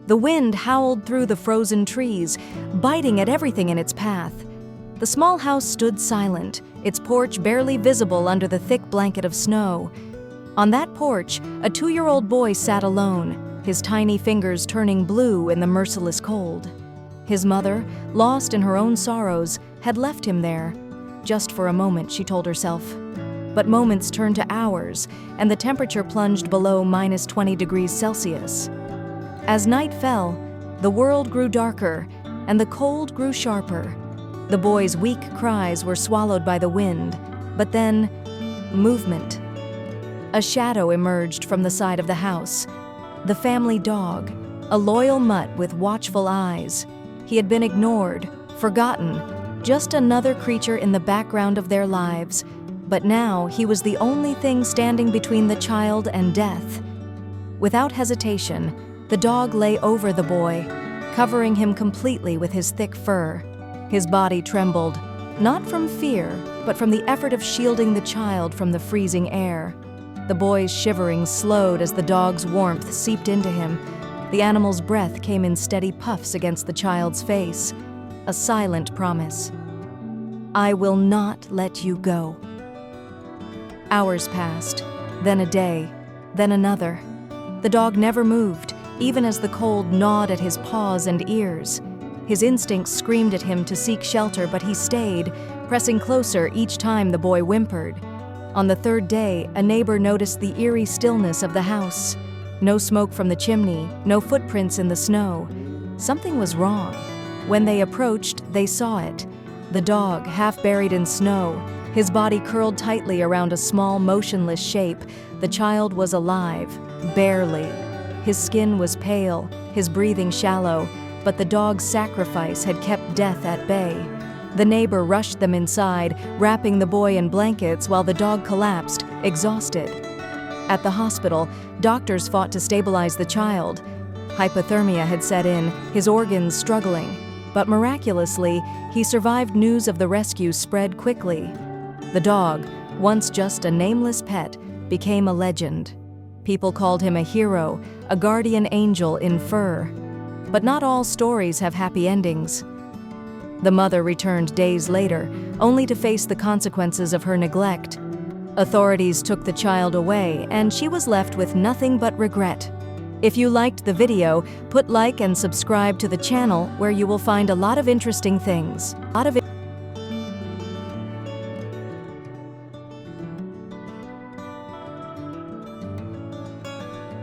The wind howled through the frozen trees, biting at everything in its path. The small house stood silent, its porch barely visible under the thick blanket of snow. On that porch, a 2-year-old boy sat alone, his tiny fingers turning blue in the merciless cold. His mother, lost in her own sorrows, had left him there. Just for a moment, she told herself. But moments turned to hours, and the temperature plunged below -20 degrees Celsius. As night fell, the world grew darker, and the cold grew sharper. The boy's weak cries were swallowed by the wind, but then, movement. A shadow emerged from the side of the house. The family dog, a loyal mutt with watchful eyes. He had been ignored, forgotten, just another creature in the background of their lives. But now he was the only thing standing between the child and death. Without hesitation, the dog lay over the boy, covering him completely with his thick fur. His body trembled, not from fear, but from the effort of shielding the child from the freezing air. The boy's shivering slowed as the dog's warmth seeped into him. The animal's breath came in steady puffs against the child's face, a silent promise. "I will not let you go." Hours passed, then a day, then another. The dog never moved, even as the cold gnawed at his paws and ears. His instincts screamed at him to seek shelter, but he stayed, pressing closer each time the boy whimpered. On the 3rd day, a neighbor noticed the eerie stillness of the house. No smoke from the chimney, no footprints in the snow. Something was wrong. When they approached, they saw it. The dog, half buried in snow, his body curled tightly around a small, motionless shape. The child was alive, barely. His skin was pale, his breathing shallow, but the dog's sacrifice had kept death at bay. The neighbor rushed them inside, wrapping the boy in blankets while the dog collapsed, exhausted. At the hospital, doctors fought to stabilize the child. Hypothermia had set in, his organs struggling. But miraculously, he survived. News of the rescue spread quickly. The dog, once just a nameless pet, became a legend. People called him a hero, a guardian angel in fur. But not all stories have happy endings. The mother returned days later, only to face the consequences of her neglect. Authorities took the child away, and she was left with nothing but regret. If you liked the video, put like and subscribe to the channel where you will find a lot of interesting things.